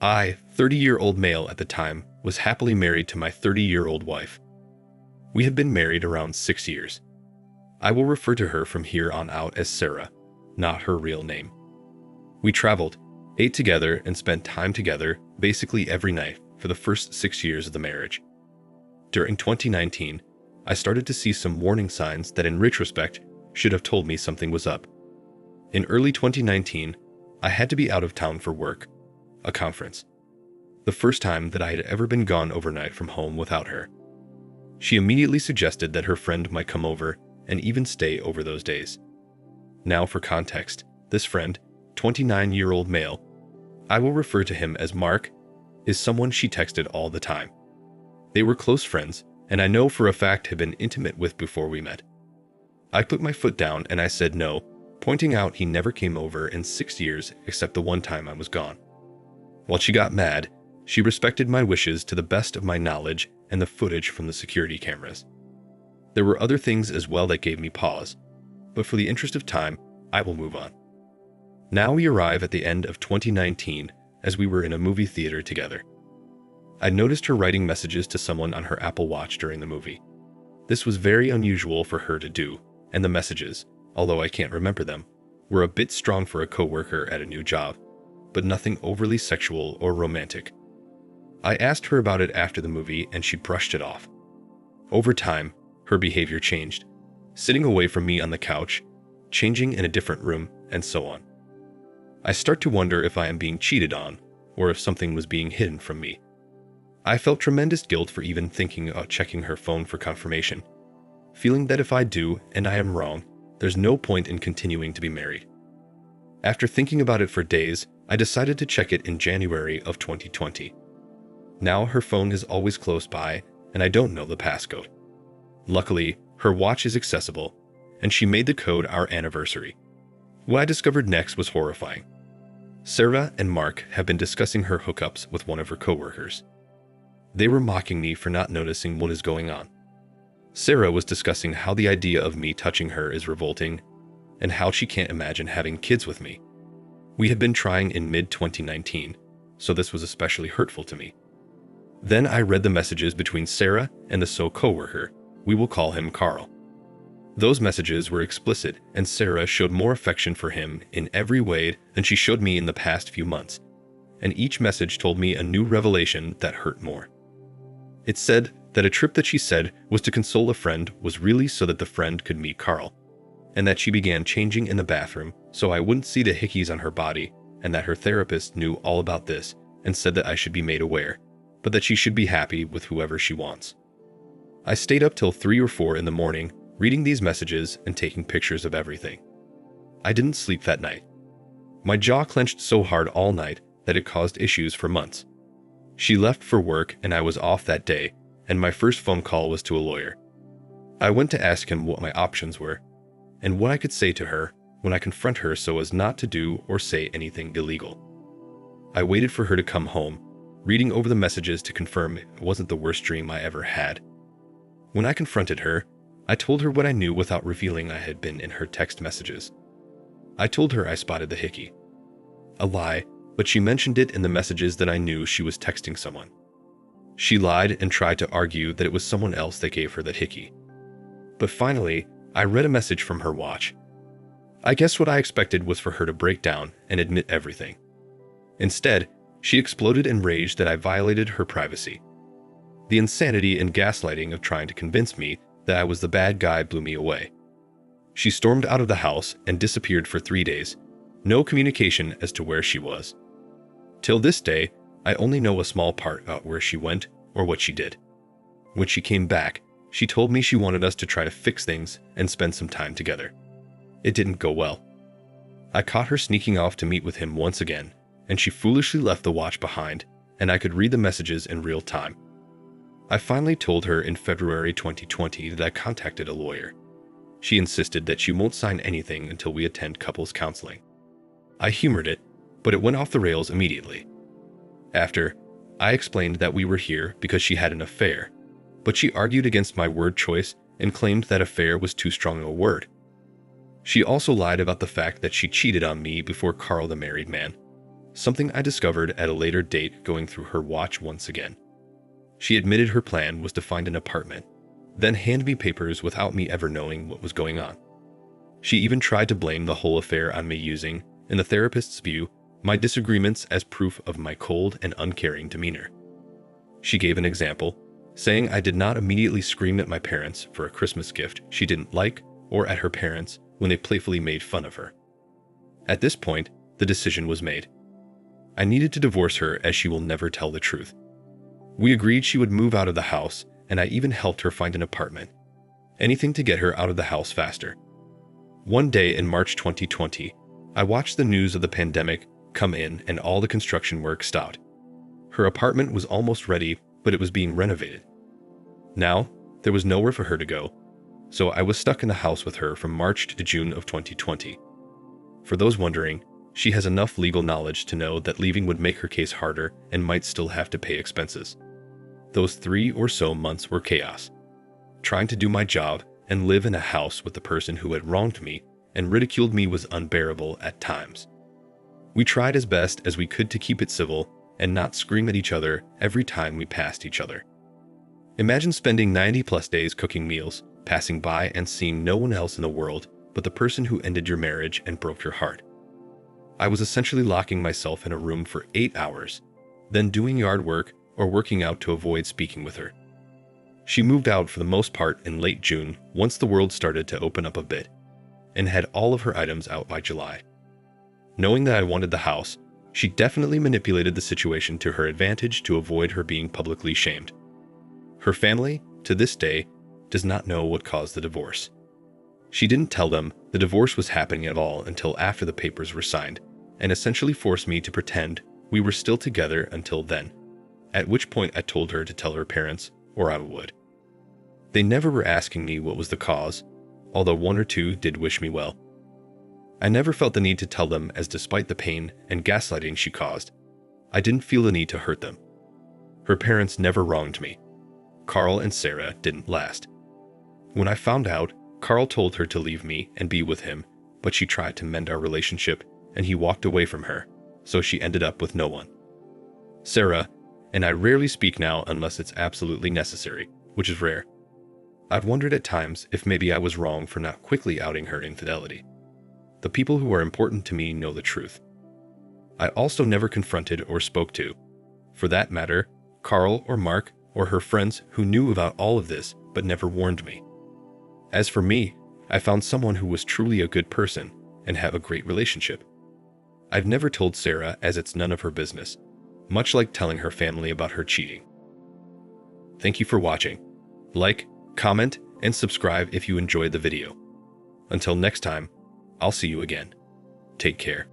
I, 30-year-old male at the time, was happily married to my 30-year-old wife. We had been married around 6 years. I will refer to her from here on out as Sarah, not her real name. We traveled, ate together, and spent time together basically every night for the first 6 years of the marriage. During 2019, I started to see some warning signs that in retrospect should have told me something was up. In early 2019, I had to be out of town for work, a conference. The first time that I had ever been gone overnight from home without her. She immediately suggested that her friend might come over and even stay over those days. Now for context, this friend, 29-year-old male, I will refer to him as Mark, is someone she texted all the time. They were close friends, and I know for a fact had been intimate with before we met. I put my foot down and I said no, pointing out he never came over in 6 years except the one time I was gone. While she got mad, she respected my wishes to the best of my knowledge and the footage from the security cameras. There were other things as well that gave me pause, but for the interest of time, I will move on. Now we arrive at the end of 2019 as we were in a movie theater together. I noticed her writing messages to someone on her Apple Watch during the movie. This was very unusual for her to do, and the messages, although I can't remember them, were a bit strong for a coworker at a new job, but nothing overly sexual or romantic. I asked her about it after the movie and she brushed it off. Over time, her behavior changed, sitting away from me on the couch, changing in a different room, and so on. I start to wonder if I am being cheated on, or if something was being hidden from me. I felt tremendous guilt for even thinking about checking her phone for confirmation, feeling that if I do and I am wrong, there's no point in continuing to be married. After thinking about it for days, I decided to check it in January of 2020. Now her phone is always close by, and I don't know the passcode. Luckily, her watch is accessible, and she made the code our anniversary. What I discovered next was horrifying. Sarah and Mark have been discussing her hookups with one of her coworkers. They were mocking me for not noticing what is going on. Sarah was discussing how the idea of me touching her is revolting, and how she can't imagine having kids with me. We had been trying in mid-2019, so this was especially hurtful to me. Then I read the messages between Sarah and the coworker. We will call him Carl. Those messages were explicit, and Sarah showed more affection for him in every way than she showed me in the past few months, and each message told me a new revelation that hurt more. It said that a trip that she said was to console a friend was really so that the friend could meet Carl, and that she began changing in the bathroom so I wouldn't see the hickeys on her body, and that her therapist knew all about this and said that I should be made aware, but that she should be happy with whoever she wants. I stayed up till 3 or 4 in the morning reading these messages and taking pictures of everything. I didn't sleep that night. My jaw clenched so hard all night that it caused issues for months. She left for work and I was off that day, and my first phone call was to a lawyer. I went to ask him what my options were, and what I could say to her when I confront her so as not to do or say anything illegal. I waited for her to come home, reading over the messages to confirm it wasn't the worst dream I ever had. When I confronted her, I told her what I knew without revealing I had been in her text messages. I told her I spotted the hickey. A lie, but she mentioned it in the messages that I knew she was texting someone. She lied and tried to argue that it was someone else that gave her the hickey. But finally, I read a message from her watch. I guess what I expected was for her to break down and admit everything. Instead, she exploded in rage that I violated her privacy. The insanity and gaslighting of trying to convince me that I was the bad guy blew me away. She stormed out of the house and disappeared for 3 days, no communication as to where she was. Till this day, I only know a small part about where she went or what she did. When she came back, she told me she wanted us to try to fix things and spend some time together. It didn't go well. I caught her sneaking off to meet with him once again, and she foolishly left the watch behind, and I could read the messages in real time. I finally told her in February 2020 that I contacted a lawyer. She insisted that she won't sign anything until we attend couples counseling. I humored it, but it went off the rails immediately. After, I explained that we were here because she had an affair, but she argued against my word choice and claimed that affair was too strong a word. She also lied about the fact that she cheated on me before Carl, the married man, something I discovered at a later date going through her watch once again. She admitted her plan was to find an apartment, then hand me papers without me ever knowing what was going on. She even tried to blame the whole affair on me using, in the therapist's view, my disagreements as proof of my cold and uncaring demeanor. She gave an example, saying I did not immediately scream at my parents for a Christmas gift she didn't like or at her parents when they playfully made fun of her. At this point, the decision was made. I needed to divorce her as she will never tell the truth. We agreed she would move out of the house, and I even helped her find an apartment. Anything to get her out of the house faster. One day in March 2020, I watched the news of the pandemic come in and all the construction work stopped. Her apartment was almost ready, but it was being renovated. Now, there was nowhere for her to go, so I was stuck in the house with her from March to June of 2020. For those wondering, she has enough legal knowledge to know that leaving would make her case harder and might still have to pay expenses. Those 3 or so months were chaos. Trying to do my job and live in a house with the person who had wronged me and ridiculed me was unbearable at times. We tried as best as we could to keep it civil and not scream at each other every time we passed each other. Imagine spending 90+ days cooking meals, passing by and seeing no one else in the world but the person who ended your marriage and broke your heart. I was essentially locking myself in a room for 8 hours, then doing yard work or working out to avoid speaking with her. She moved out for the most part in late June once the world started to open up a bit, and had all of her items out by July. Knowing that I wanted the house, she definitely manipulated the situation to her advantage to avoid her being publicly shamed. Her family, to this day, does not know what caused the divorce. She didn't tell them the divorce was happening at all until after the papers were signed, and essentially forced me to pretend we were still together until then, at which point I told her to tell her parents, or I would. They never were asking me what was the cause, although 1 or 2 did wish me well. I never felt the need to tell them, as despite the pain and gaslighting she caused, I didn't feel the need to hurt them. Her parents never wronged me. Carl and Sarah didn't last. When I found out, Carl told her to leave me and be with him, but she tried to mend our relationship and he walked away from her, so she ended up with no one. Sarah and I rarely speak now unless it's absolutely necessary, which is rare. I've wondered at times if maybe I was wrong for not quickly outing her infidelity. The people who are important to me know the truth. I also never confronted or spoke to, for that matter, Carl or Mark or her friends who knew about all of this but never warned me. As for me, I found someone who was truly a good person and have a great relationship. I've never told Sarah as it's none of her business, much like telling her family about her cheating. Thank you for watching. Like, comment, and subscribe if you enjoyed the video. Until next time, I'll see you again. Take care.